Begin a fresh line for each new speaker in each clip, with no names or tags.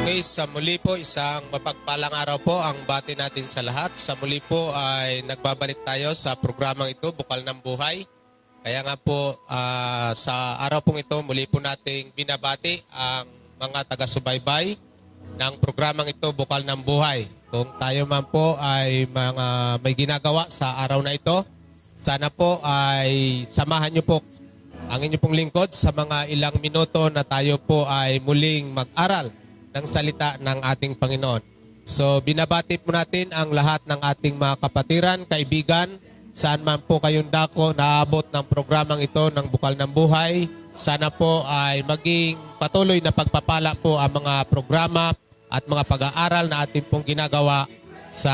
Okay, sa muli po, isang mapagpalang araw po ang bati natin sa lahat. Sa muli po ay nagbabalik tayo sa programang ito, Bukal ng Buhay. Kaya nga po sa araw pong ito, muli po nating binabati ang mga taga-subaybay ng programang ito, Bukal ng Buhay. Kung tayo man po ay mga may ginagawa sa araw na ito, sana po ay samahan niyo po ang inyong pong lingkod sa mga ilang minuto na tayo po ay muling mag-aral ng salita ng ating Panginoon. So binabati po natin ang lahat ng ating mga kapatiran, kaibigan, saan man po kayong dako naabot ng programang ito ng Bukal ng Buhay. Sana po ay maging patuloy na pagpapala po ang mga programa at mga pag-aaral na ating pong ginagawa sa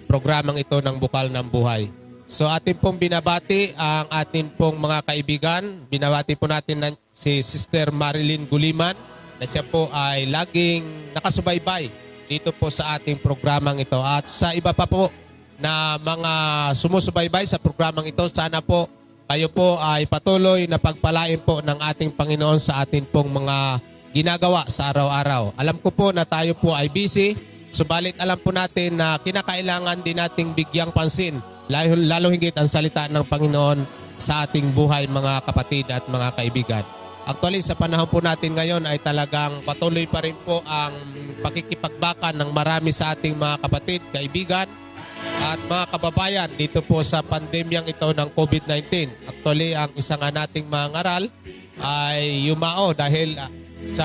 programang ito ng Bukal ng Buhay. So atin pong binabati ang atin pong mga kaibigan. Binabati po natin si Sister Marilyn Guliman na siya po ay laging nakasubaybay dito po sa ating programang ito. At sa iba pa po na mga sumusubaybay sa programang ito, sana po kayo po ay patuloy na pagpalain po ng ating Panginoon sa atin pong mga ginagawa sa araw-araw. Alam ko po na tayo po ay busy, subalit alam po natin na kinakailangan din nating bigyang pansin, lalo higit ang salita ng Panginoon sa ating buhay, mga kapatid at mga kaibigan. Actually, sa panahon po natin ngayon ay talagang patuloy pa rin po ang pakikipagbakan ng marami sa ating mga kapatid, kaibigan at mga kababayan dito po sa pandemyang ito ng COVID-19. Actually, ang isa nga nating mga ngaral ay yumao dahil sa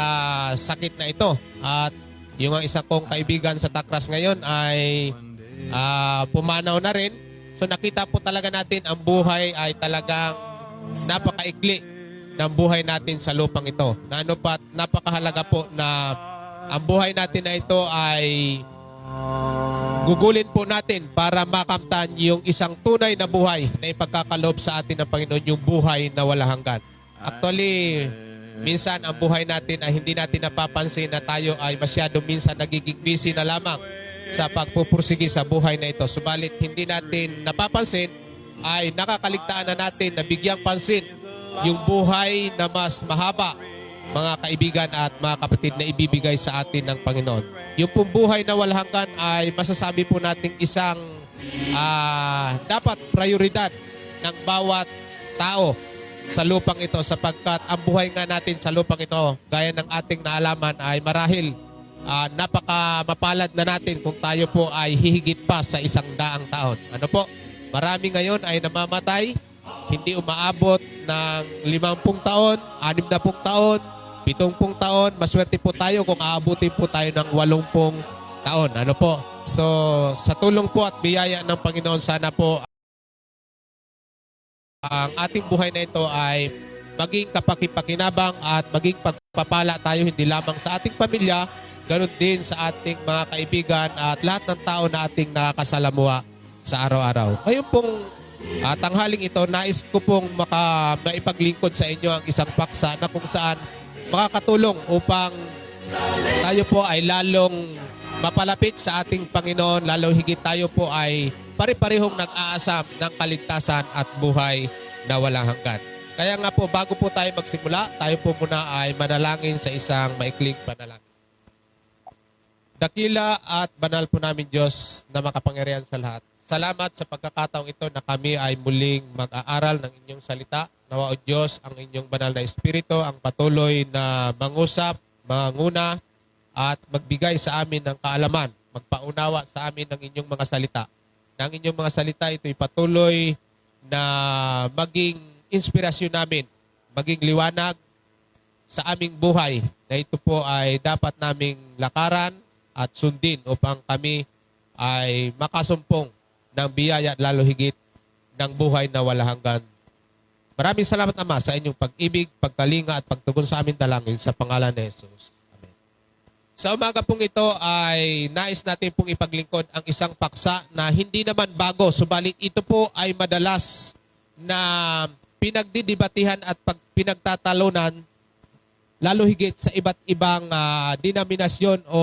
sakit na ito. At yung isa kong kaibigan sa Takras ngayon ay pumanaw na rin. So nakita po talaga natin ang buhay ay talagang napakaikli ng buhay natin sa lupang ito. Na ano pa, napakahalaga po na ang buhay natin na ito ay gugulin po natin para makamtan yung isang tunay na buhay na ipagkakaloob sa atin ng Panginoon, yung buhay na walang hanggan. Actually, minsan ang buhay natin ay hindi natin napapansin na tayo ay masyado minsan nagiging busy na lamang sa pagpupursige sa buhay na ito. Subalit hindi natin napapansin ay nakakaligtaan na natin na bigyang pansin yung buhay na mas mahaba, mga kaibigan at mga kapatid, na ibibigay sa atin ng Panginoon. Yung pong buhay na walang hanggan ay masasabi po natin isang dapat prioridad ng bawat tao sa lupang ito, sapagkat ang buhay nga natin sa lupang ito, gaya ng ating naalaman, ay marahil napaka mapalad na natin kung tayo po ay hihigit pa sa 100 taon. Ano po? Marami ngayon ay namamatay, hindi umaabot ng 50 taon, 60 taon, 70 taon. Maswerte po tayo kung aabutin po tayo ng 80 taon. Ano po? So, sa tulong po at biyaya ng Panginoon, sana po ang ating buhay na ito ay maging kapakipakinabang at maging pagpapala tayo hindi lamang sa ating pamilya, ganun din sa ating mga kaibigan at lahat ng tao na ating nakakasalamuha sa araw-araw. Ngayon pong tanghaling ito, nais ko pong maipaglingkod sa inyo ang isang paksa na kung saan makakatulong upang tayo po ay lalong mapalapit sa ating Panginoon, lalo higit tayo po ay pare-parehong nag-aasam ng kaligtasan at buhay na walang hanggan. Kaya nga po, bago po tayo magsimula, tayo po muna ay manalangin sa isang maikling panalangin. Dakila at banal po namin Diyos na makapangyarihan sa lahat, salamat sa pagkakataong ito na kami ay muling mag-aaral ng inyong salita. Nawa o Diyos, ang inyong banal na Espiritu ang patuloy na mangusap, manguna at magbigay sa amin ng kaalaman, magpaunawa sa amin ng inyong mga salita. Nang inyong mga salita ito'y patuloy na maging inspirasyon namin, maging liwanag sa aming buhay, na ito po ay dapat naming lakaran at sundin upang kami ay makasumpong ng biyaya at lalo higit ng buhay na walang hanggan. Maraming salamat, Ama, sa inyong pag-ibig, pagkalinga at pagtugon sa amin dalangin sa pangalan ni Jesus. Amen. Sa umaga pong ito ay nais natin pong ipaglingkod ang isang paksa na hindi naman bago, subalit ito po ay madalas na pinagdidibatihan at pinagtatalunan lalo higit sa iba't ibang denominasyon o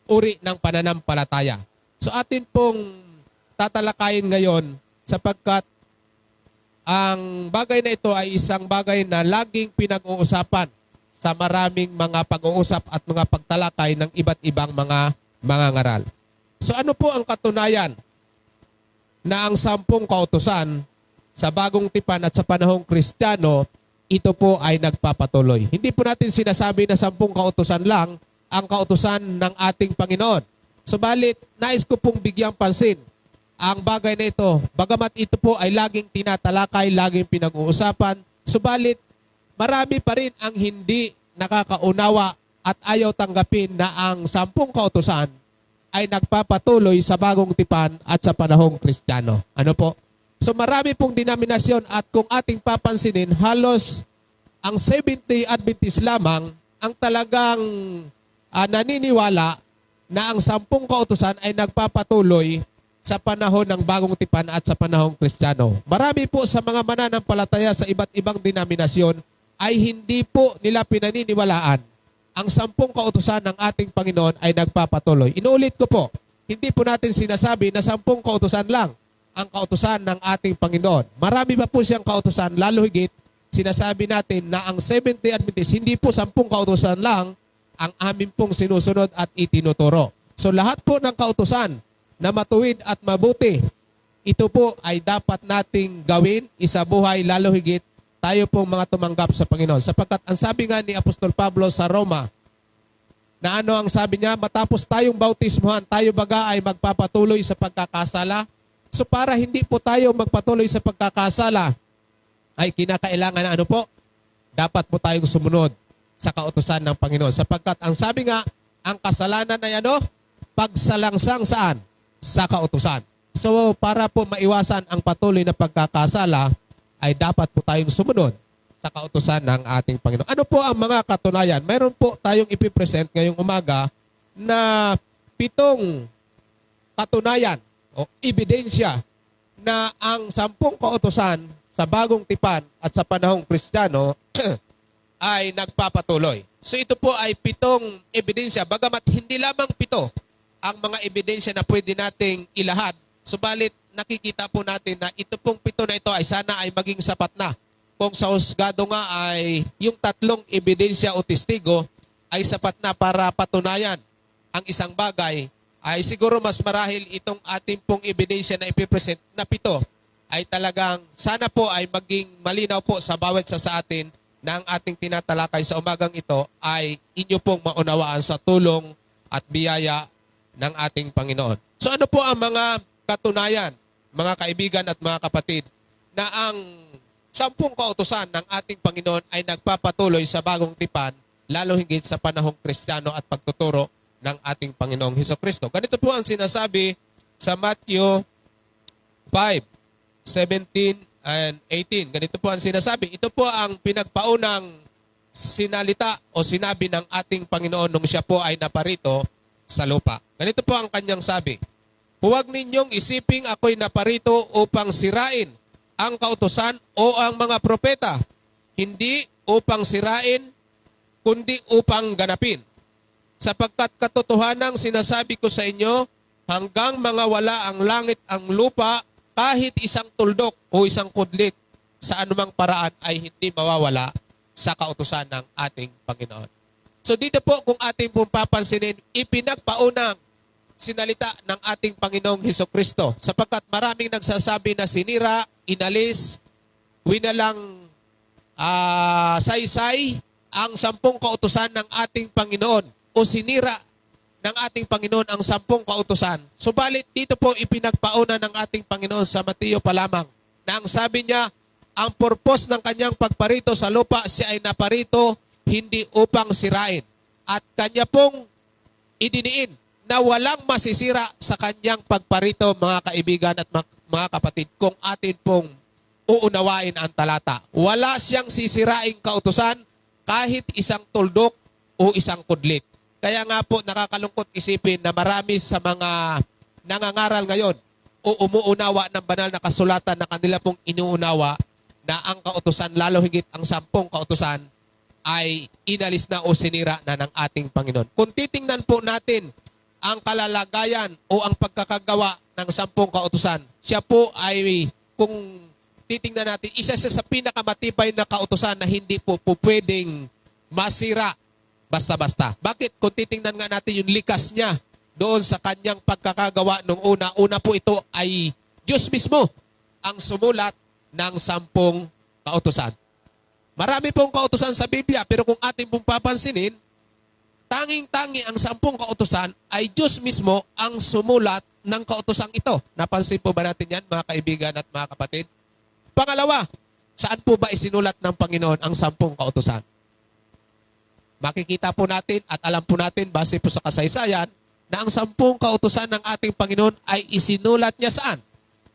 uri ng pananampalataya. So atin pong tatalakayin ngayon sapagkat ang bagay na ito ay isang bagay na laging pinag-uusapan sa maraming mga pag-uusap at mga pagtalakay ng iba't ibang mga ngaral. So ano po ang katunayan na ang 10 kautusan sa bagong tipan at sa panahong Kristiyano, ito po ay nagpapatuloy. Hindi po natin sinasabi na 10 kautusan lang ang kautusan ng ating Panginoon. Subalit, nais ko pong bigyang pansin ang bagay na ito. Bagamat ito po ay laging tinatalakay, laging pinag-uusapan, subalit marami pa rin ang hindi nakakaunawa at ayaw tanggapin na ang 10 kautusan ay nagpapatuloy sa bagong tipan at sa panahong Kristiyano. Ano po? So marami pong denominasyon at kung ating papansinin, halos ang Seventh-day Adventist lamang ang talagang naniniwala na ang 10 kautusan ay nagpapatuloy sa panahon ng bagong tipan at sa panahong Kristiyano. Marami po sa mga mananampalataya sa iba't ibang denominasyon ay hindi po nila pinaniniwalaan ang 10 kautusan ng ating Panginoon ay nagpapatuloy. Inuulit ko po, hindi po natin sinasabi na 10 kautusan lang ang kautusan ng ating Panginoon. Marami pa po siyang kautusan, lalo higit sinasabi natin na ang Seventh-day Adventist, hindi po 10 kautusan lang ang amin pong sinusunod at itinuturo. So lahat po ng kautusan na matuwid at mabuti, ito po ay dapat nating gawin, isabuhay, lalo higit tayo pong mga tumanggap sa Panginoon. Sapagkat ang sabi nga ni Apostol Pablo sa Roma, na ano ang sabi niya, matapos tayong bautismuhan, tayo baga ay magpapatuloy sa pagkakasala. So para hindi po tayo magpatuloy sa pagkakasala, ay kinakailangan na ano po, dapat po tayong sumunod sa kautusan ng Panginoon. Sapagkat ang sabi nga, ang kasalanan ay ano? Pagsalangsang saan? Sa kautusan. So para po maiwasan ang patuloy na pagkakasala, ay dapat po tayong sumunod sa kautusan ng ating Panginoon. Ano po ang mga katunayan? Mayroon po tayong ipipresent ngayong umaga na 7 katunayan o ebidensya na ang 10 kautusan sa bagong tipan at sa panahong Kristiyano ay nagpapatuloy. So ito po ay 7 ebidensya. Bagamat hindi lamang 7 ang mga ebidensya na pwede nating ilahad, subalit nakikita po natin na ito pong 7 na ito ay sana ay maging sapat na. Kung sa husgado nga ay yung 3 ebidensya o testigo ay sapat na para patunayan ang isang bagay, ay siguro mas marahil itong ating pong ebidensya na ipipresent na 7 ay talagang sana po ay maging malinaw po sa bawat sa atin na ang ating tinatalakay sa umagang ito ay inyo pong maunawaan sa tulong at biyaya ng ating Panginoon. So ano po ang mga katunayan, mga kaibigan at mga kapatid, na ang 10 kautusan ng ating Panginoon ay nagpapatuloy sa bagong tipan, lalo higit sa panahong Kristiyano at pagtuturo ng ating Panginoong Hesukristo. Ganito po ang sinasabi sa Matthew 5:17 and 18. Ganito po ang sinasabi. Ito po ang pinagpaunang sinalita o sinabi ng ating Panginoon nung siya po ay naparito sa lupa. Ganito po ang kanyang sabi. Huwag ninyong isiping ako'y naparito upang sirain ang kautusan o ang mga propeta. Hindi upang sirain, kundi upang ganapin. Sapagkat katotohanang sinasabi ko sa inyo, hanggang mga wala ang langit ang lupa, kahit isang tuldok o isang kudlit sa anumang paraan ay hindi mawawala sa kautusan ng ating Panginoon. So dito po kung ating pong papansinin, ipinagpaunang sinalita ng ating Panginoong Hesukristo. Sapagkat maraming nagsasabi na sinira, inalis, winalang saysay ang 10 kautusan ng ating Panginoon o sinira ng ating Panginoon ang 10 kautusan. Subalit dito po ipinagpauna ng ating Panginoon sa Mateo pa lamang na ang sabi niya, ang purpose ng kanyang pagparito sa lupa, siya ay naparito hindi upang sirain. At kanya pong idiniin na walang masisira sa kanyang pagparito, mga kaibigan at mga kapatid, kung atin pong uunawain ang talata. Wala siyang sisiraing kautusan kahit isang tuldok o isang kudlit. Kaya nga po nakakalungkot isipin na marami sa mga nangangaral ngayon o umuunawa ng banal na kasulatan na kanila pong inuunawa na ang kautusan, lalo higit ang 10 kautusan, ay inalis na o sinira na ng ating Panginoon. Kung titingnan po natin ang kalalagayan o ang pagkakagawa ng 10 kautusan, siya po ay, kung titingnan natin, isa sa pinakamatibay na kautusan na hindi po pwedeng masira basta-basta. Bakit? Kung titingnan nga natin yung likas niya doon sa kanyang pagkakagawa nung una po ito ay Diyos mismo ang sumulat ng 10 kautusan. Marami pong kautusan sa Biblia, pero kung ating pong papansinin, tanging-tangi ang 10 kautusan ay Diyos mismo ang sumulat ng kautusang ito. Napansin po ba natin yan, mga kaibigan at mga kapatid? Pangalawa, saan po ba isinulat ng Panginoon ang 10 kautusan? Makikita po natin at alam po natin base po sa kasaysayan na ang 10 kautusan ng ating Panginoon ay isinulat niya saan?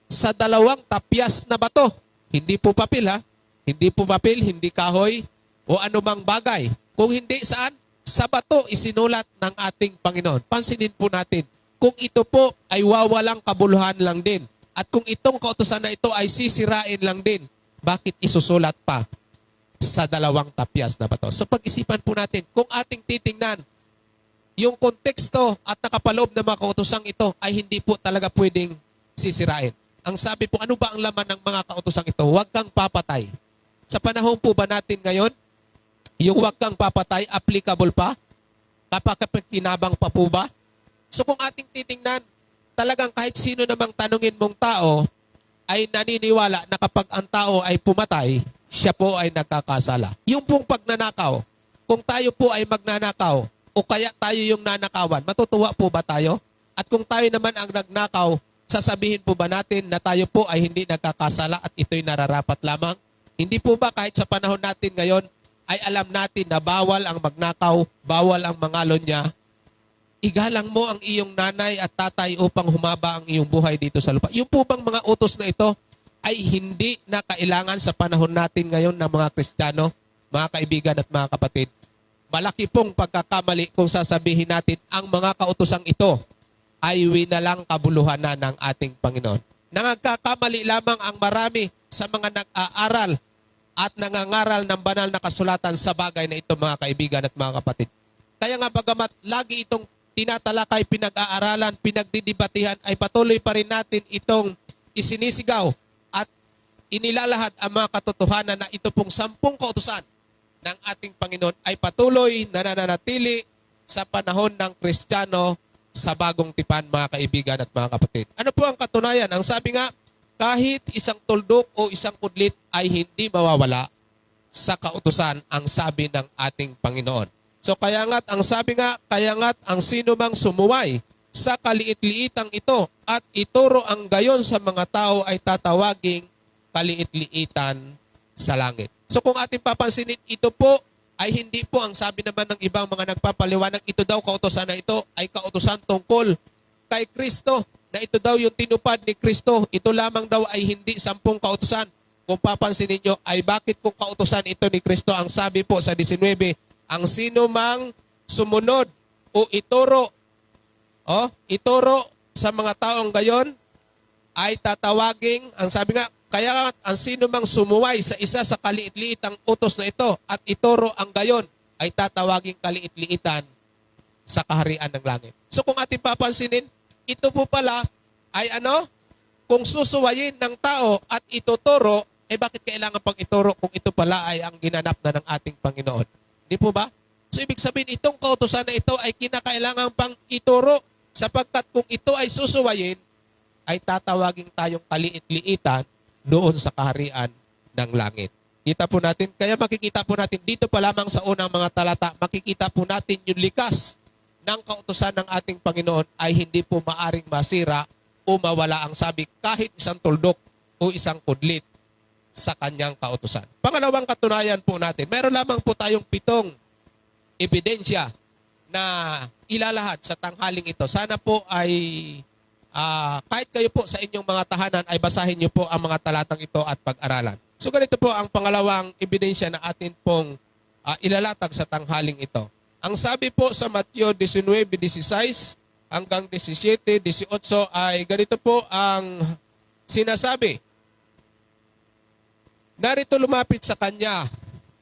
Sa 2 tapyas na bato. Hindi po papel ha. Hindi po papel, hindi kahoy o anumang bagay. Kung hindi saan? Sa bato isinulat ng ating Panginoon. Pansinin po natin, kung ito po ay wawalang kabuluhan lang din at kung itong kautusan na ito ay sisirain lang din, bakit isusulat pa sa 2 tapyas na bato? So pag-isipan po natin, kung ating titingnan, yung konteksto at nakapaloob ng mga kautosang ito ay hindi po talaga pwedeng sisirain. Ang sabi po, ano ba ang laman ng mga kautosang ito? Huwag kang papatay. Sa panahon po ba natin ngayon, yung huwag kang papatay, applicable pa? Kapag-kinabang pa po ba? So kung ating titingnan, talagang kahit sino namang tanungin mong tao ay naniniwala na kapag ang tao ay pumatay, siya po ay nagkakasala. Yung pong pagnanakaw, kung tayo po ay magnanakaw o kaya tayo yung nanakawan, matutuwa po ba tayo? At kung tayo naman ang nagnakaw, sasabihin po ba natin na tayo po ay hindi nagkakasala at ito'y nararapat lamang? Hindi po ba kahit sa panahon natin ngayon ay alam natin na bawal ang magnakaw, bawal ang mangalon niya? Igalang mo ang iyong nanay at tatay upang humaba ang iyong buhay dito sa lupa. Yung po bang mga utos na ito ay hindi na kailangan sa panahon natin ngayon ng mga Kristiyano, mga kaibigan at mga kapatid? Malaki pong pagkakamali kung sasabihin natin ang mga kautosang ito ay winalang kabuluhan na ng ating Panginoon. Nangagkakamali lamang ang marami sa mga nag-aaral at nangangaral ng banal na kasulatan sa bagay na ito, mga kaibigan at mga kapatid. Kaya nga bagamat lagi itong tinatalakay, pinag-aaralan, pinagdidibatihan, ay patuloy pa rin natin itong isinisigaw at inilalahad ang mga katotohanan na ito pong 10 kautusan ng ating Panginoon ay patuloy na nananatili sa panahon ng Kristiyano sa bagong tipan, mga kaibigan at mga kapatid. Ano po ang katunayan? Ang sabi nga, kahit isang tuldok o isang kudlit ay hindi mawawala sa kautusan, ang sabi ng ating Panginoon. So kaya nga't ang sabi nga, kaya nga't ang sino mang sumuway sa kaliit-liitang ito at ituro ang gayon sa mga tao ay tatawaging kaliit-liitan sa langit. So kung ating papansinin, ito po ay hindi po ang sabi naman ng ibang mga nagpapaliwanag, ito daw kautusan na ito ay kautusan tungkol kay Kristo, na ito daw yung tinupad ni Kristo. Ito lamang daw ay hindi 10 kautusan. Kung papansinin nyo, ay bakit kung kautusan ito ni Kristo, ang sabi po sa 19, ang sino mang sumunod o ituro sa mga taong gayon ay tatawaging, ang sabi nga, kaya ang sino mang sumuway sa isa sa kaliit-liitang utos na ito at ituro ang gayon ay tatawaging kaliit-liitan sa kaharian ng langit. So kung ating papansinin, ito po pala ay kung susuwayin ng tao at ituturo, bakit kailangan pang ituro kung ito pala ay ang ginanap na ng ating Panginoon? Di po ba? So ibig sabihin, itong kautusan na ito ay kinakailangan pang ituro sapagkat kung ito ay susuwayin, ay tatawagin tayong kaliit-liitan doon sa kaharian ng langit. Kita po natin, kaya makikita po natin dito pa lamang sa unang mga talata, makikita po natin yung likas ng kautusan ng ating Panginoon ay hindi po maaring masira o mawala, ang sabi, kahit isang tuldok o isang kudlit sa kanyang kautusan. Pangalawang katunayan po natin, meron lamang po tayong 7 ebidensya na ilalahad sa tanghaling ito. Sana po ay kahit kayo po sa inyong mga tahanan ay basahin niyo po ang mga talatang ito at pag-aralan. So ganito po ang pangalawang ebidensya na atin pong ilalatag sa tanghaling ito. Ang sabi po sa Mateo 19:16 hanggang 17:18 ay ganito po ang sinasabi. Narito lumapit sa kanya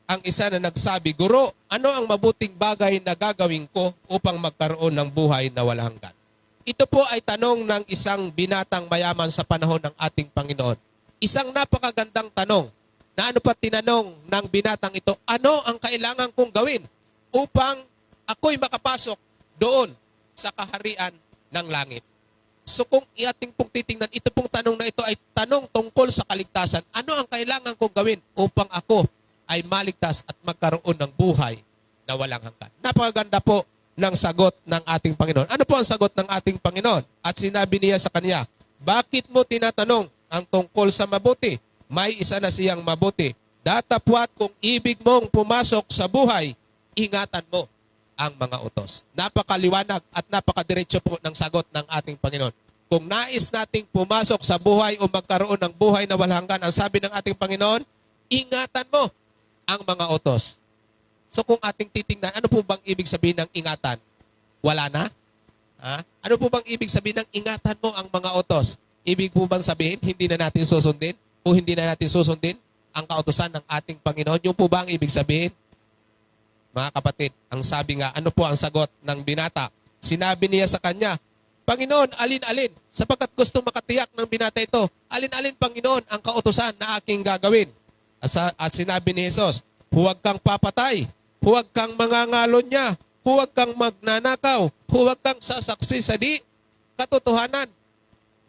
ang isa na nagsabi, Guro, ano ang mabuting bagay na gagawin ko upang magkaroon ng buhay na walang hanggan? Ito po ay tanong ng isang binatang mayaman sa panahon ng ating Panginoon. Isang napakagandang tanong. na ano pa tinanong ng binatang ito, ano ang kailangan kong gawin upang ako'y makapasok doon sa kaharian ng langit? So kung ating pong titingnan, ito pong tanong na ito ay tanong tungkol sa kaligtasan. Ano ang kailangan kong gawin upang ako ay maligtas at magkaroon ng buhay na walang hanggan? Napakaganda po ng sagot ng ating Panginoon. Ano po ang sagot ng ating Panginoon? At sinabi niya sa kanya, bakit mo tinatanong ang tungkol sa mabuti? May isa na siyang mabuti. Datapwat kung ibig mong pumasok sa buhay, ingatan mo ang mga utos. Napakaliwanag at napakadiretso po ng sagot ng ating Panginoon. Kung nais nating pumasok sa buhay o magkaroon ng buhay na walang hanggan, ang sabi ng ating Panginoon, ingatan mo ang mga utos. So kung ating titingnan, ano po bang ibig sabihin ng ingatan? Wala na? Ha? Ano po bang ibig sabihin ng ingatan mo ang mga utos? Ibig po bang sabihin, hindi na natin susundin? O hindi na natin susundin ang kautusan ng ating Panginoon? Yung po ba ang ibig sabihin? Mga kapatid, ang sabi nga, ano po ang sagot ng binata? Sinabi niya sa kanya, Panginoon, alin-alin, sapagkat gustong makatiyak ng binata ito, alin-alin, Panginoon, ang kautusan na aking gagawin? At sinabi ni Jesus, huwag kang papatay, huwag kang mangangalon niya, huwag kang magnanakaw, huwag kang sasaksi sa di katotohanan.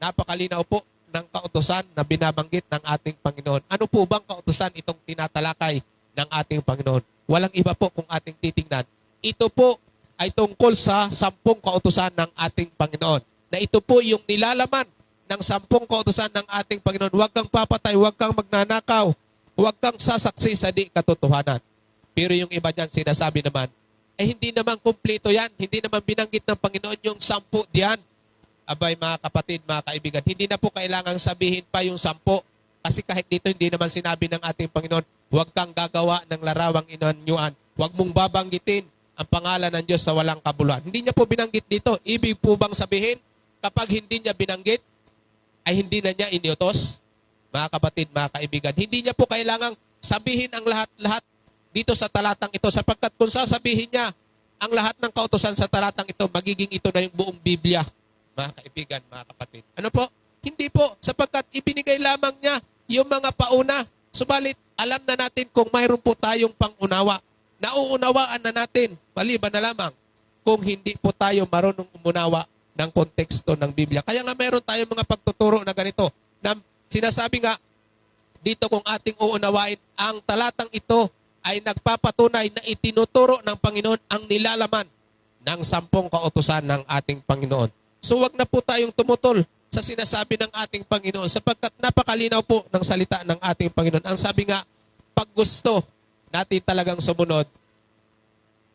Napakalinaw po ng kautusan na binabanggit ng ating Panginoon. Ano po bang kautusan itong tinatalakay ng ating Panginoon? Walang iba po kung ating titingnan. Ito po ay tungkol sa 10 kautusan ng ating Panginoon. Na ito po yung nilalaman ng 10 kautusan ng ating Panginoon. Huwag kang papatay, huwag kang magnanakaw, huwag kang sasaksi sa di katotohanan. Pero yung iba dyan sinasabi naman, hindi naman kumpleto yan. Hindi naman binanggit ng Panginoon yung 10 diyan. Abay mga kapatid, mga kaibigan, hindi na po kailangang sabihin pa yung 10. Kasi kahit dito hindi naman sinabi ng ating Panginoon, huwag kang gagawa ng larawang inanyuan. Huwag mong babanggitin ang pangalan ng Diyos sa walang kabuluhan. Hindi niya po binanggit dito. Ibig po bang sabihin, kapag hindi niya binanggit, ay hindi na niya iniutos? Mga kapatid, mga kaibigan, hindi niya po kailangang sabihin ang lahat-lahat dito sa talatang ito. Sapagkat kung sasabihin niya ang lahat ng kautusan sa talatang ito, magiging ito na yung buong Biblia. Mga kaibigan, mga kapatid. Ano po? Hindi po. Sapagkat ibinigay lamang niya yung mga pauna. Subalit, alam na natin kung mayroon po tayong pangunawa. Nauunawaan na natin, maliban na lamang, kung hindi po tayo marunong umunawa ng konteksto ng Biblia. Kaya nga mayroon tayong mga pagtuturo na ganito, na sinasabi nga, dito kung ating uunawain, ang talatang ito ay nagpapatunay na itinuturo ng Panginoon ang nilalaman ng 10 kautusan ng ating Panginoon. So wag na po tayong tumutol sa sinasabi ng ating Panginoon sapagkat napakalinaw po ng salita ng ating Panginoon. Ang sabi nga, pag gusto natin talagang sumunod,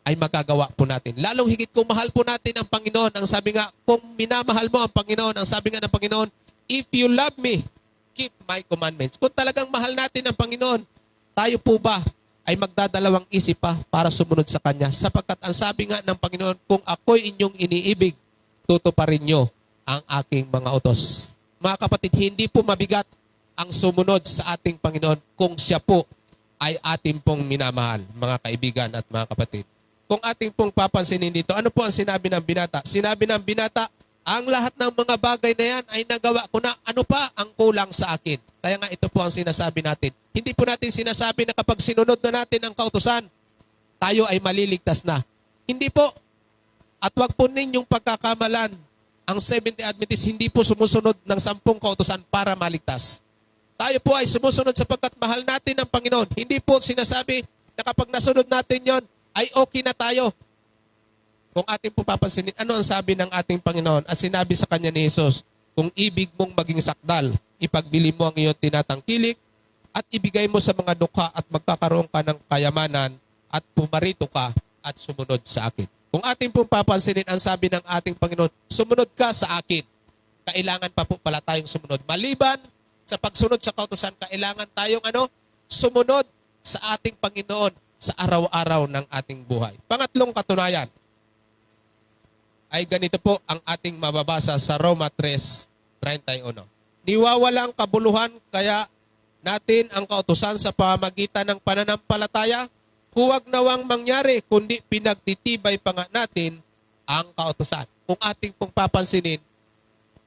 ay magagawa po natin. Lalong higit kung mahal po natin ang Panginoon. Ang sabi nga, kung minamahal mo ang Panginoon, ang sabi nga ng Panginoon, if you love me, keep my commandments. Kung talagang mahal natin ang Panginoon, tayo po ba ay magdadalawang isip pa para sumunod sa Kanya? Sapagkat ang sabi nga ng Panginoon, kung ako'y inyong iniibig, tutuparin nyo ang aking mga utos. Mga kapatid, hindi po mabigat ang sumunod sa ating Panginoon kung siya po ay ating pong minamahal, mga kaibigan at mga kapatid. Kung ating pong papansinin dito, ano po ang sinabi ng binata? Sinabi ng binata, ang lahat ng mga bagay na yan ay nagawa ko na, ano pa ang kulang sa akin? Kaya nga ito po ang sinasabi natin. Hindi po natin sinasabi na kapag sinunod na natin ang kautusan, tayo ay maliligtas na. Hindi po. At wag po ninyong pagkakamalan, ang Seventh-day Adventist hindi po sumusunod ng 10 kautusan para maligtas. Tayo po ay sumusunod sapagkat mahal natin ang Panginoon. Hindi po sinasabi na kapag nasunod natin yon ay okay na tayo. Kung ating po papansinin, ano ang sabi ng ating Panginoon? At sinabi sa kanya ni Jesus, kung ibig mong maging sakdal, ipagbili mo ang iyong tinatangkilik at ibigay mo sa mga dukha at magkakaroon ka ng kayamanan at pumarito ka at sumunod sa akin. Kung ating pong papansinin, ang sabi ng ating Panginoon, sumunod ka sa akin. Kailangan pa po pala tayong sumunod. Maliban sa pagsunod sa kautusan, kailangan tayong sumunod sa ating Panginoon sa araw-araw ng ating buhay. Pangatlong katunayan ay ganito po ang ating mababasa sa Roma 3:31. Niwawalang kabuluhan kaya natin ang kautusan sa pamamagitan ng pananampalataya. Huwag nawang mangyari kundi pinagtitibay pa nga natin ang kautusan. Kung ating pong papansinin,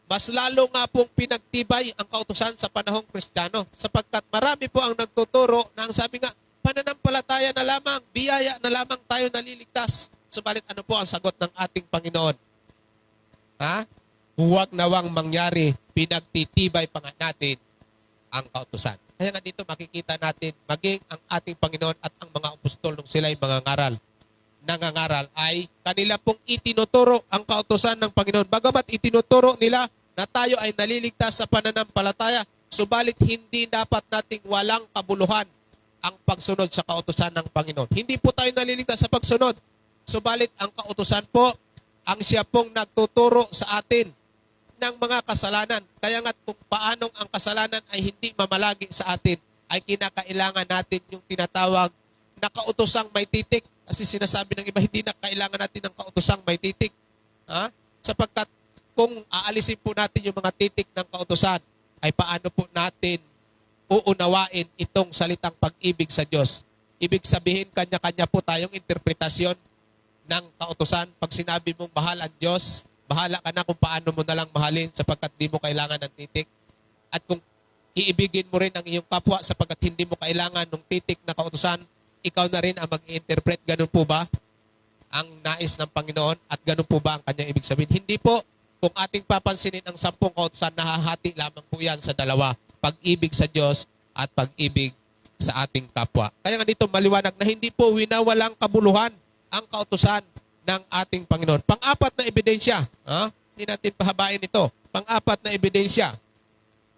mas lalo nga pong pinagtibay ang kautusan sa panahong Kristiyano sapagkat marami po ang nagtuturo na ang sabi nga, pananampalataya na lamang, biyaya na lamang tayo naliligtas. Subalit ano po ang sagot ng ating Panginoon? Ha? Huwag nawang mangyari, pinagtitibay pa nga natin ang kautusan. Kaya nga dito makikita natin, maging ang ating Panginoon at ang mga apostol nung sila'y nangangaral ay kanila pong itinuturo ang kautusan ng Panginoon. Bagamat itinuturo nila na tayo ay naliligtas sa pananampalataya, subalit hindi dapat nating walang kabuluhan ang pagsunod sa kautusan ng Panginoon. Hindi po tayo naliligtas sa pagsunod, subalit ang kautusan po ang siya pong nagtuturo sa atin ng mga kasalanan. Kaya nga kung paanong ang kasalanan ay hindi mamalagi sa atin, ay kinakailangan natin yung tinatawag na kautosang may titik. Kasi sinasabi ng iba, hindi na kailangan natin ng kautosang may titik. Ha? Sapagkat kung aalisin po natin yung mga titik ng kautosan, ay paano po natin uunawain itong salitang pag-ibig sa Diyos. Ibig sabihin, kanya-kanya po tayong interpretasyon ng kautosan. Pag sinabi mong mahal ang Diyos, bahala ka na kung paano mo nalang mahalin sapagkat di mo kailangan ng titik. At kung iibigin mo rin ang iyong kapwa sapagkat hindi mo kailangan ng titik na kautosan, ikaw na rin ang mag-i-interpret. Ganun po ba ang nais ng Panginoon? At ganun po ba ang kanyang ibig sabihin? Hindi po. Kung ating papansinin ang 10 kautosan, nahahati lamang po yan sa dalawa. Pag-ibig sa Diyos at pag-ibig sa ating kapwa. Kaya nga dito maliwanag na hindi po winawalang kabuluhan ang kautosan ng ating Panginoon. Pang-apat na ebidensya. Hindi natin pahabain ito. Pang-apat na ebidensya.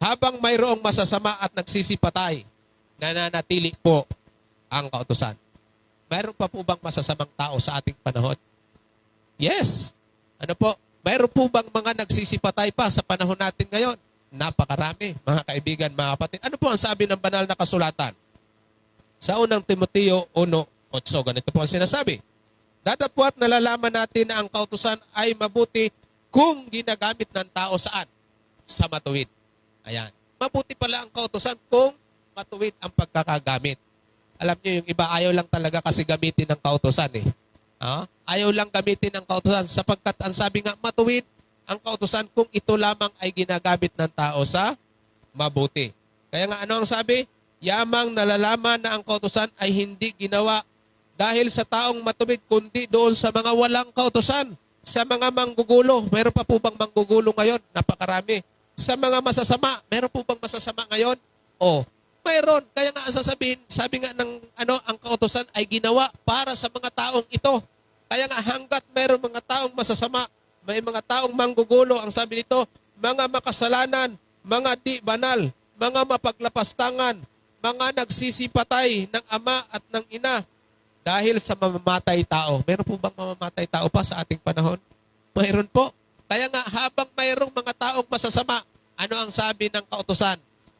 Habang mayroong masasama at nagsisipatay, nananatili po ang kautusan. Mayroon pa po bang masasamang tao sa ating panahon? Yes. Ano po? Mayroon po bang mga nagsisipatay pa sa panahon natin ngayon? Napakarami, mga kaibigan, mga kapatid. Ano po ang sabi ng banal na kasulatan? Sa unang Timoteo 1:8, ganito po ang sinasabi. Datapwat nalalaman natin na ang kautusan ay mabuti kung ginagamit ng tao saan? Sa matuwid. Ayan. Mabuti pala ang kautusan kung matuwid ang pagkakagamit. Alam niyo, yung iba ayaw lang talaga kasi gamitin ng kautusan eh. Ayaw lang gamitin ng kautusan sapagkat ang sabi nga matuwid ang kautusan kung ito lamang ay ginagamit ng tao sa mabuti. Kaya nga ano ang sabi? Yamang nalalaman na ang kautusan ay hindi ginawa dahil sa taong matuwid kundi doon sa mga walang kautusan. Sa mga manggugulo, meron pa po bang manggugulo ngayon? Napakarami. Sa mga masasama, meron po bang masasama ngayon? Mayroon. Kaya nga ang sasabihin, sabi nga ng ang kautusan ay ginawa para sa mga taong ito. Kaya nga hanggat mayroon mga taong masasama, may mga taong manggugulo, ang sabi nito, mga makasalanan, mga di banal, mga mapaglapastangan, mga nagsisipatay ng ama at ng ina dahil sa mamamatay tao. Meron po bang mamamatay tao pa sa ating panahon? Mayroon po. Kaya nga habang mayroong mga taong masasama, ano ang sabi ng kautusan?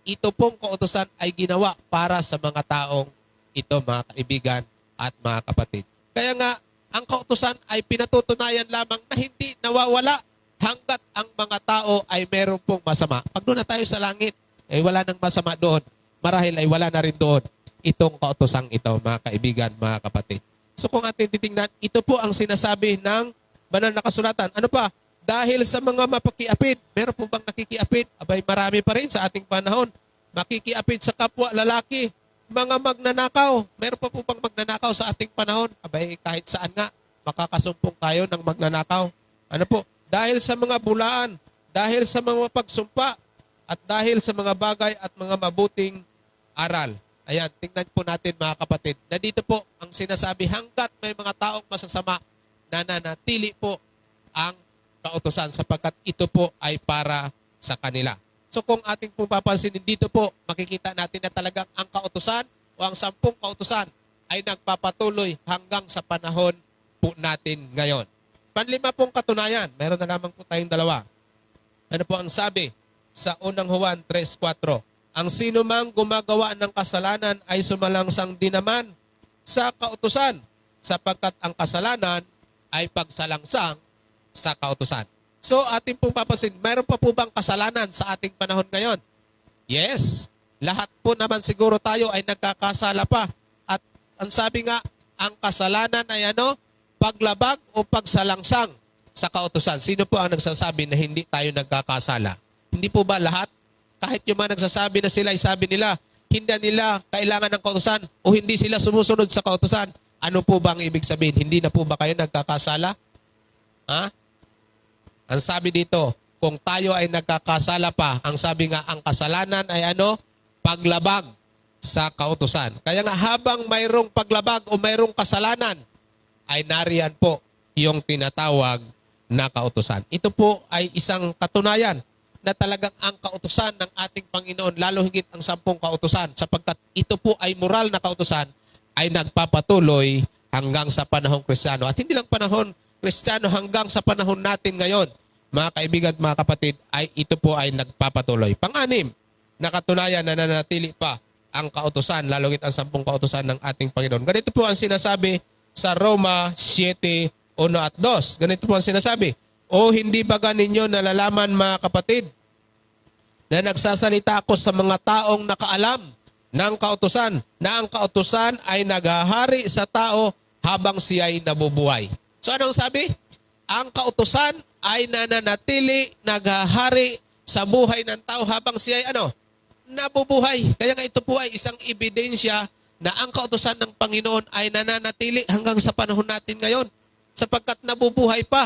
Ito pong kautusan ay ginawa para sa mga taong ito, mga kaibigan at mga kapatid. Kaya nga, ang kautusan ay pinatutunayan lamang na hindi nawawala hanggat ang mga tao ay meron pong masama. Pag doon na tayo sa langit, ay wala nang masama doon. Marahil ay wala na rin doon itong kautusang ito, mga kaibigan, mga kapatid. So kung atin titingnan, ito po ang sinasabi ng banal na kasulatan. Ano pa? Dahil sa mga mapakiapid, meron po bang nakikiapid? Abay, marami pa rin sa ating panahon. Makikiapid sa kapwa lalaki, mga magnanakaw. Meron pa po bang magnanakaw sa ating panahon? Abay, kahit saan nga, makakasumpong tayo ng magnanakaw. Ano po? Dahil sa mga bulaan, dahil sa mga pagsumpa, at dahil sa mga bagay at mga mabuting aral. Ayan, tingnan po natin mga kapatid, na dito po ang sinasabi, hanggat may mga taong masasama, nananatili po ang kautusan sapagkat ito po ay para sa kanila. So kung ating pong papansinin dito po, makikita natin na talagang ang kautusan o ang 10 kautusan ay nagpapatuloy hanggang sa panahon po natin ngayon. Panlima pong katunayan, meron na lamang po tayong dalawa. Ano po ang sabi sa unang Juan 3:4? Ang sino mang gumagawa ng kasalanan ay sumalangsang din naman sa kautusan sapagkat ang kasalanan ay pagsalangsang sa kautusan. So ating pong papansin, mayroon pa po bang kasalanan sa ating panahon ngayon? Yes. Lahat po naman siguro tayo ay nagkakasala pa. At ang sabi nga, ang kasalanan ay ano? Paglabag o pagsalangsang sa kautusan. Sino po ang nagsasabi na hindi tayo nagkakasala? Hindi po ba lahat? Kahit yung mga nagsasabi na sila, sabi nila, hindi nila kailangan ng kautusan o hindi sila sumusunod sa kautusan. Ano po ba ang ibig sabihin? Hindi na po ba kayo nagkakasala? Ha? Ang sabi dito, kung tayo ay nagkakasala pa, ang sabi nga, ang kasalanan ay ano? Paglabag sa kautusan. Kaya nga habang mayroong paglabag o mayroong kasalanan, ay nariyan po yung tinatawag na kautusan. Ito po ay isang katunayan na talagang ang kautusan ng ating Panginoon, lalo higit ang 10 kautusan, sapagkat ito po ay moral na kautusan, ay nagpapatuloy hanggang sa panahong Kristiyano. At hindi lang panahon Kristiyano, hanggang sa panahon natin ngayon, mga kaibigan at mga kapatid, ay ito po ay nagpapatuloy. Pang-anim, na katunayan na nanatili pa ang kautusan, lalo higit ang 10 kautusan ng ating Panginoon. Ganito po ang sinasabi sa Roma 7:1 at 2. Ganito po ang sinasabi, o hindi ba ninyo nalalaman mga kapatid na nagsasalita ako sa mga taong nakaalam ng kautusan na ang kautusan ay naghahari sa tao habang siya'y nabubuhay. So anong sabi? Ang kautusan ay nananatili, naghahari sa buhay ng tao habang siya'y nabubuhay. Kaya nga ito po ay isang ebidensya na ang kautusan ng Panginoon ay nananatili hanggang sa panahon natin ngayon sapagkat nabubuhay pa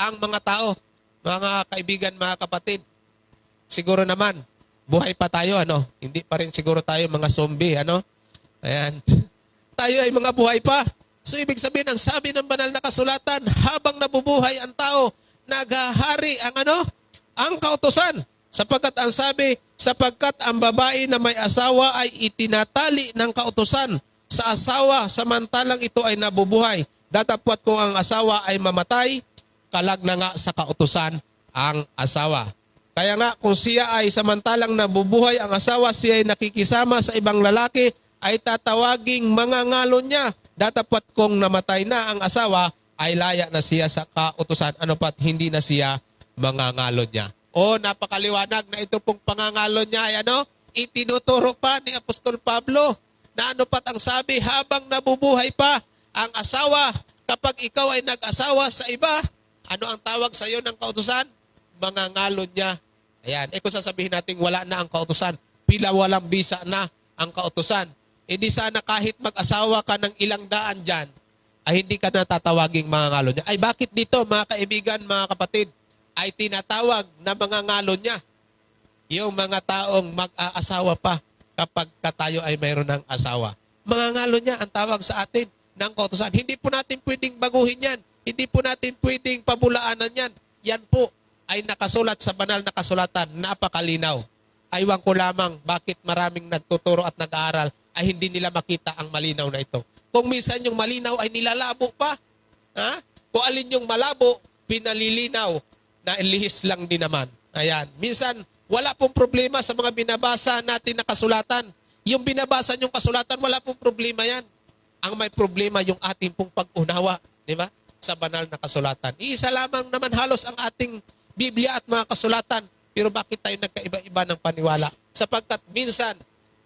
ang mga tao, mga kaibigan, mga kapatid. Siguro naman, buhay pa tayo, Hindi pa rin siguro tayo mga zombie, Ayan. Tayo ay mga buhay pa. So, ibig sabihin, ang sabi ng banal na kasulatan, habang nabubuhay ang tao, naghahari ang kautusan. Sapagkat ang sabi, sapagkat ang babae na may asawa ay itinatali ng kautusan sa asawa, samantalang ito ay nabubuhay. Datapwat kung ang asawa ay mamatay, kalag na nga sa kautusan ang asawa. Kaya nga kung siya ay samantalang nabubuhay ang asawa, siya ay nakikisama sa ibang lalaki, ay tatawaging mangangalon niya. Datapwat kung namatay na ang asawa, ay laya na siya sa kautusan. Hindi na siya mangangalon niya. O napakaliwanag na ito pong pangangalon niya ay itinuturo pa ni Apostol Pablo na ang sabi, habang nabubuhay pa ang asawa, kapag ikaw ay nag-asawa sa iba, ano ang tawag sa iyo ng kautusan? Mangangalon niya. Ayan. Kung sasabihin natin wala na ang kautusan, pila walang bisa na ang kautusan. Hindi sana kahit mag-asawa ka ng ilang daan dyan, ay hindi ka natatawaging mangangalon niya. Ay bakit dito mga kaibigan, mga kapatid, ay tinatawag na mangangalon niya? Yung mga taong mag-aasawa pa kapag tayo ay mayroon ng asawa. Mangangalon niya ang tawag sa atin ng kautusan. Hindi po natin pwedeng baguhin yan. Hindi po natin pwedeng pabulaanan yan. Yan po ay nakasulat sa banal na kasulatan. Napakalinaw. Aywan ko lamang bakit maraming nagtuturo at nag-aaral ay hindi nila makita ang malinaw na ito. Kung minsan yung malinaw ay nilalabo pa. Kung alin yung malabo, pinalilinaw na lihis lang din naman. Ayan. Minsan, wala pong problema sa mga binabasa natin na kasulatan. Yung binabasa yung kasulatan, wala pong problema yan. Ang may problema yung ating pong pag-unawa. Di ba? Sa banal na kasulatan. Iisa lamang naman halos ang ating Biblia at mga kasulatan. Pero bakit tayo nagkaiba-iba ng paniwala? Sapagkat minsan,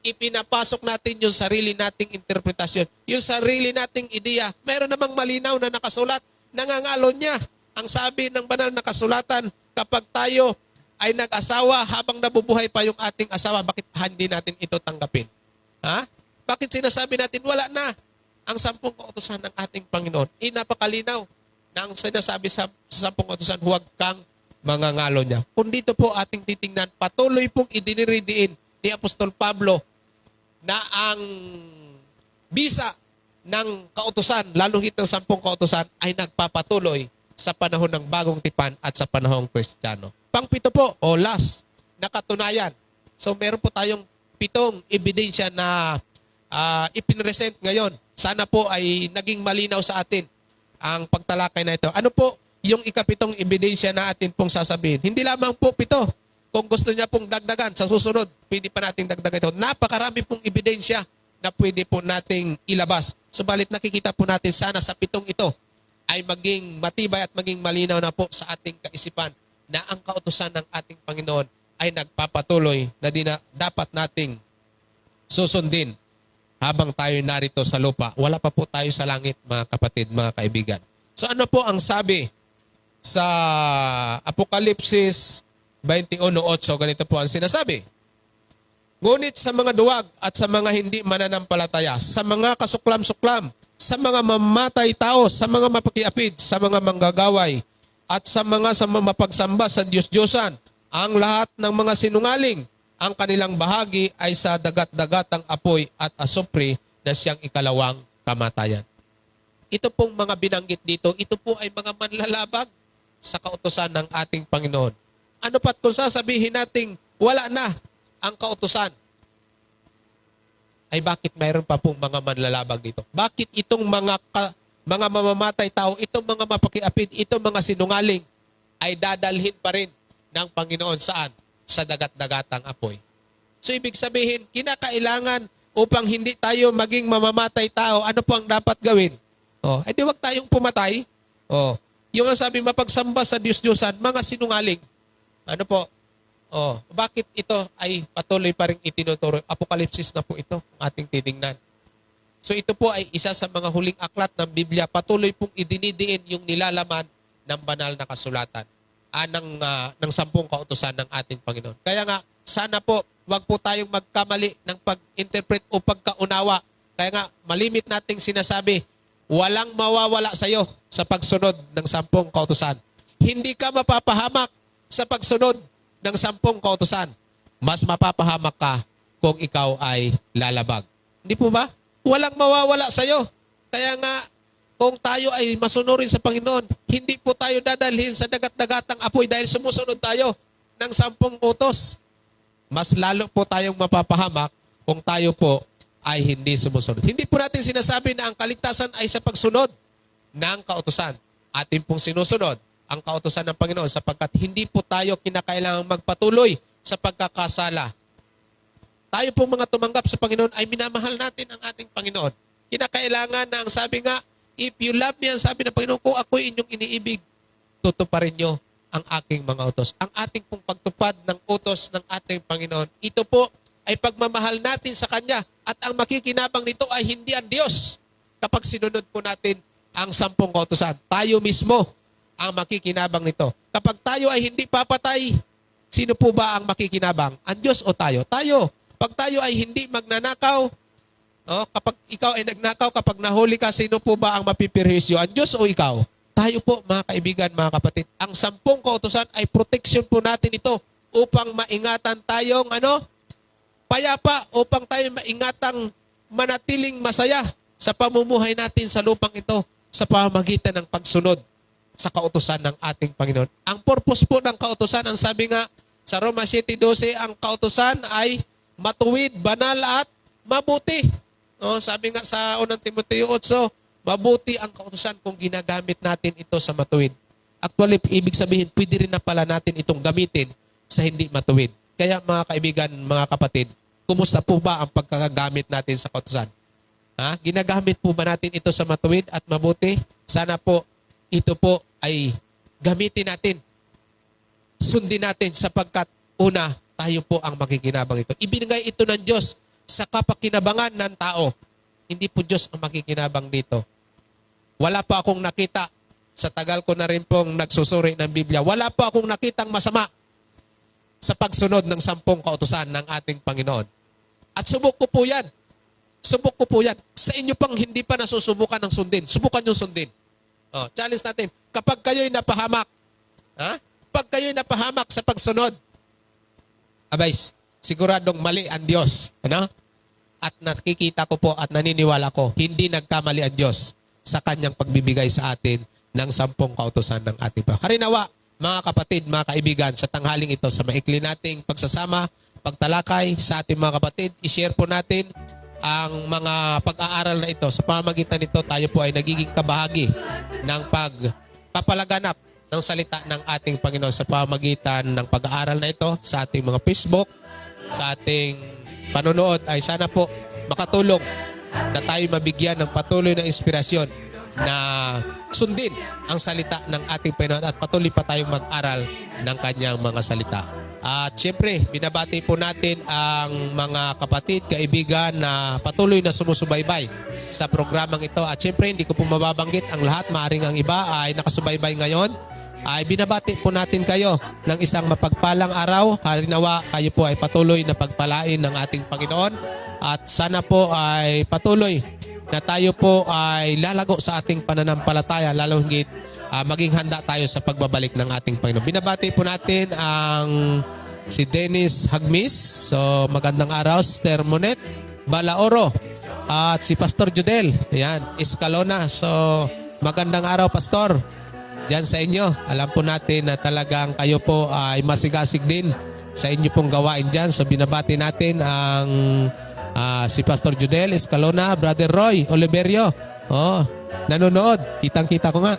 ipinapasok natin yung sarili nating interpretasyon. Yung sarili nating ideya. Meron namang malinaw na nakasulat. Nangangalon niya. Ang sabi ng banal na kasulatan, kapag tayo ay nag-asawa habang nabubuhay pa yung ating asawa, bakit hindi natin ito tanggapin? Bakit sinasabi natin wala na ang 10 kautusan ng ating Panginoon? Napakalinaw na ang sinasabi sa 10 kautusan, huwag kang mangangalon niya. Kung dito po ating titingnan, patuloy pong idiniridiin ni Apostol Pablo na ang bisa ng kautusan, lalo higit ng 10 kautusan, ay nagpapatuloy sa panahon ng bagong tipan at sa panahong Kristiyano. Pang-7 po, o last, na katunayan. So meron po tayong 7 ebidensya na ipinresent ngayon. Sana po ay naging malinaw sa atin ang pagtalakay na ito. Ano po yung ika-7 ebidensya na atin pong sasabihin? Hindi lamang po 7. Kung gusto niya pong dagdagan sa susunod, pwede pa nating dagdagan ito. Napakarami pong ebidensya na pwede po nating ilabas. Subalit nakikita po natin sana sa 7 ito ay maging matibay at maging malinaw na po sa ating kaisipan na ang kautusan ng ating Panginoon ay nagpapatuloy na dapat nating susundin habang tayo narito sa lupa. Wala pa po tayo sa langit, mga kapatid, mga kaibigan. So ano po ang sabi Sa Apokalipsis 21:8, ganito po ang sinasabi. Ngunit sa mga duwag at sa mga hindi mananampalataya, sa mga kasuklam-suklam, sa mga mamatay tao, sa mga mapakiapid, sa mga manggagaway, at sa mga mapagsamba sa Diyos-Diyosan, ang lahat ng mga sinungaling, ang kanilang bahagi ay sa dagat-dagatang apoy at asupre na siyang ikalawang kamatayan. Ito pong mga binanggit dito, ito po ay mga manlalabag sa kautusan ng ating Panginoon. Ano pat kung sasabihin nating wala na ang kautusan, ay bakit mayroon pa pong mga manlalabag dito? Bakit itong mga mamamatay tao, itong mga mapakiapid, itong mga sinungaling ay dadalhin pa rin ng Panginoon saan? Sa dagat-dagatang apoy. So ibig sabihin, kinakailangan upang hindi tayo maging mamamatay tao, ano po ang dapat gawin? Di wag tayong pumatay. Yung ang sabi, mapagsamba sa Diyos-Diyosan, mga sinungaling. Ano po? Bakit ito ay patuloy pa rin itinuturo? Apokalipsis na po ito, ang ating titingnan. So ito po ay isa sa mga huling aklat ng Biblia. Patuloy pong idinidiin yung nilalaman ng banal na kasulatan ng 10 kautusan ng ating Panginoon. Kaya nga, sana po, wag po tayong magkamali ng pag-interpret o pagkaunawa. Kaya nga, malimit nating sinasabi, walang mawawala sa iyo sa pagsunod ng 10 kautusan. Hindi ka mapapahamak sa pagsunod ng 10 kautusan. Mas mapapahamak ka kung ikaw ay lalabag. Hindi po ba? Walang mawawala sa iyo. Kaya nga, kung tayo ay masunurin sa Panginoon, hindi po tayo dadalhin sa dagat-dagatang apoy dahil sumusunod tayo ng 10 utos. Mas lalo po tayong mapapahamak kung tayo po ay hindi sumusunod. Hindi po natin sinasabi na ang kaligtasan ay sa pagsunod ng kautusan. Atin pong sinusunod ang kautusan ng Panginoon sapagkat hindi po tayo kinakailangang magpatuloy sa pagkakasala. Tayo pong mga tumanggap sa Panginoon ay minamahal natin ang ating Panginoon. Kinakailangan na ang sabi nga, if you love me, ang sabi ng Panginoon, kung ako'y inyong iniibig, tutuparin nyo ang aking mga utos. Ang ating pong pagtupad ng utos ng ating Panginoon, ito po ay pagmamahal natin sa Kanya at ang makikinabang nito ay hindi ang Diyos. Kapag sinunod po natin ang 10 kautusan, tayo mismo ang makikinabang nito. Kapag tayo ay hindi papatay, sino po ba ang makikinabang? Ang Diyos o tayo? Tayo. Pag tayo ay hindi magnanakaw, kapag ikaw ay nagnakaw, kapag nahuli ka, sino po ba ang mapipirhisyo? Ang Diyos o ikaw? Tayo po, mga kaibigan, mga kapatid. Ang 10 kautusan ay protection po natin ito upang maingatan tayong payapa, upang tayo maingatang manatiling masaya sa pamumuhay natin sa lupang ito sa pamamagitan ng pagsunod sa kautusan ng ating Panginoon. Ang purpose po ng kautusan, ang sabi nga sa Roma 7:12, ang kautusan ay matuwid, banal at mabuti. Sabi nga sa 1 Timoteo 8, mabuti ang kautusan kung ginagamit natin ito sa matuwid. Actually, ibig sabihin, pwede rin na pala natin itong gamitin sa hindi matuwid. Kaya mga kaibigan, mga kapatid, kumusta po ba ang pagkakagamit natin sa kautusan? Ginagamit po ba natin ito sa matuwid at mabuti? Sana po, ito po ay gamitin natin. Sundin natin sapagkat una, tayo po ang makikinabang ito. Ibinigay ito ng Diyos sa kapakinabangan ng tao. Hindi po Diyos ang makikinabang dito. Wala pa akong nakita, sa tagal ko na rin pong nagsusuri ng Biblia, wala pa akong nakitang masama sa pagsunod ng 10 kautusan ng ating Panginoon. At subok ko po yan. Subok ko po yan. Sa inyo pang hindi pa nasusubukan ng sundin, subukan yung sundin. Challenge natin. Kapag kayo'y napahamak, kapag kayo'y napahamak sa pagsunod, siguradong mali ang Diyos. At nakikita ko po at naniniwala ko, hindi nagkamali ang Diyos sa kanyang pagbibigay sa atin ng 10 kautusan ng ating Panginoon. Harinawa, mga kapatid, mga kaibigan, sa tanghaling ito, sa maikli nating pagsasama, pagtalakay sa ating mga kapatid, i-share po natin ang mga pag-aaral na ito. Sa pamamagitan nito, tayo po ay nagiging kabahagi ng pagpapalaganap ng salita ng ating Panginoon sa pamamagitan ng pag-aaral na ito sa ating mga Facebook, sa ating panonood, ay sana po makatulong na tayo mabigyan ng patuloy na inspirasyon na sundin ang salita ng ating Panginoon at patuloy pa tayong mag-aral ng kanyang mga salita. At syempre, binabati po natin ang mga kapatid, kaibigan na patuloy na sumusubaybay sa programang ito. At syempre, hindi ko po mababanggit ang lahat. Maaring ang iba ay nakasubaybay ngayon ay binabati po natin kayo ng isang mapagpalang araw. Harinawa kayo po ay patuloy na pagpalain ng ating Panginoon at sana po ay patuloy na tayo po ay lalago sa ating pananampalataya, lalo higit maging handa tayo sa pagbabalik ng ating Panginoon. Binabati po natin ang si Dennis Hagmis. So magandang araw, Sister Monet Balaoro at si Pastor Judel. Ayan, Escalona. So magandang araw, Pastor. Diyan sa inyo. Alam po natin na talagang kayo po ay masigasig din sa inyo pong gawain dyan. So binabati natin ang si Pastor Judel Escalona, Brother Roy Oliverio. Oh, nanonood. Kitang-kita ko nga.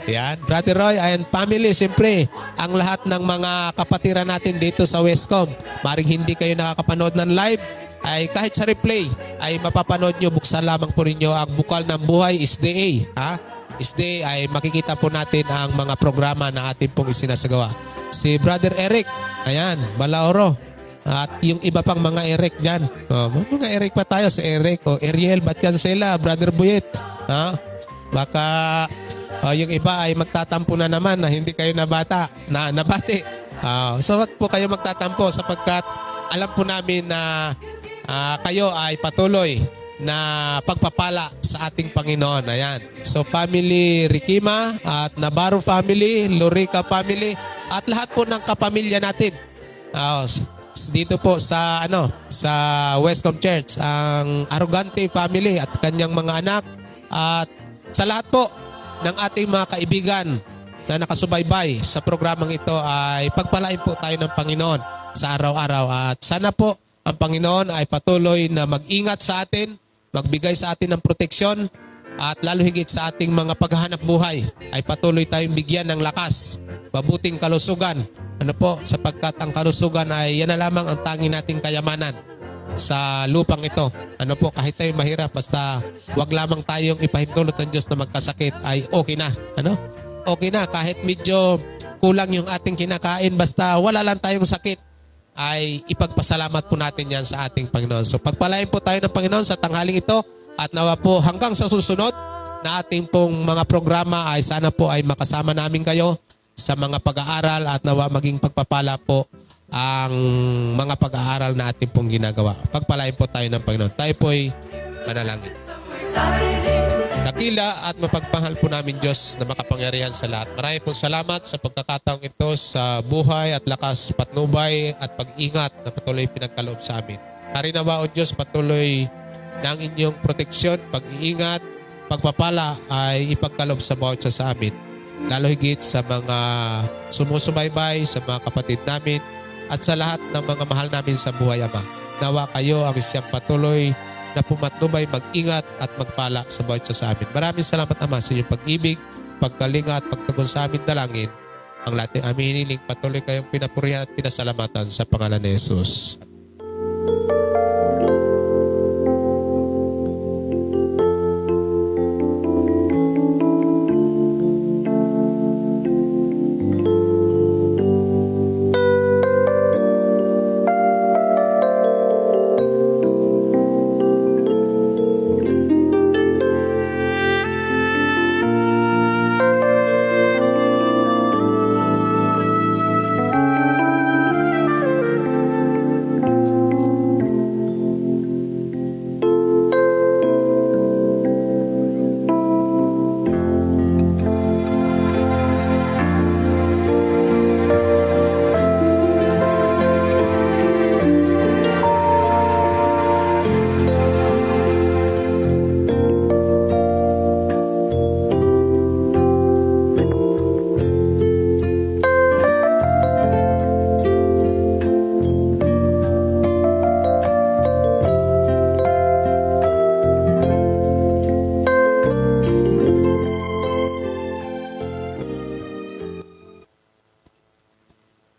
Yan. Brother Roy and family, siyempre, ang lahat ng mga kapatiran natin dito sa Westcom. Maring hindi kayo nakakapanood ng live, ay kahit sa replay, ay mapapanood nyo. Buksan lamang po ninyo ang Bukal ng Buhay SDA. SDA ay makikita po natin ang mga programa na atin pong isinasagawa. Si Brother Eric, ayan, Balaoro. At yung iba pang mga Eric dyan. Mga Eric pa tayo, si Eric o Ariel, ba't yan sila? Brother Buyet. Baka yung iba ay magtatampo na naman na hindi kayo nabati. So wag po kayo magtatampo sapagkat alam po namin na kayo ay patuloy na pagpapala sa ating Panginoon. Ayan. So family Rikima at Navarro family, Lorica family at lahat po ng kapamilya natin. Dito po sa sa Westcom Church, ang Arrogante family at kanyang mga anak at sa lahat po ng ating mga kaibigan na nakasubaybay sa programang ito ay pagpalain po tayo ng Panginoon sa araw-araw at sana po ang Panginoon ay patuloy na mag-ingat sa atin, magbigay sa atin ng proteksyon at lalo higit sa ating mga paghahanap buhay ay patuloy tayong bigyan ng lakas, mabuting kalusugan. Sapagkat ang kalusugan ay yan na lamang ang tangi nating kayamanan sa lupang ito. Kahit tayo mahirap, basta wag lamang tayong ipahintulot ng Diyos na magkasakit ay okay na. Okay na, kahit medyo kulang yung ating kinakain, basta wala lang tayong sakit, ay ipagpasalamat po natin yan sa ating Panginoon. So pagpalain po tayo ng Panginoon sa tanghaling ito at nawa po hanggang sa susunod na ating pong mga programa ay sana po ay makasama namin kayo sa mga pag-aaral at nawa maging pagpapala po ang mga pag-aaral na ating pong ginagawa. Pagpalain po tayo ng Panginoon. Tayo po ay manalangin. Dakila at mapagpahal po namin Diyos na makapangyarihan sa lahat. Marami pong salamat sa pagkakataong ito sa buhay at lakas, patnubay at pag-ingat na patuloy pinagkaloob sa amin. Harinawa o Diyos, patuloy na ang inyong proteksyon, pag-iingat, pagpapala ay ipagkaloob sa bawat sa amin. Lalo higit sa mga sumusubaybay, sa mga kapatid namin, at sa lahat ng mga mahal namin sa buhay, Ama. Nawa kayo ang siyang patuloy na pumatnubay, mag-ingat at magpala sa bawat sa amin. Maraming salamat, Ama, sa inyong pag-ibig, pagkalinga at pagtugon sa amin dalangin. Ang lahat ng aming hiniling, patuloy kayong pinapurihan at pinasalamatan sa pangalan ni Jesus.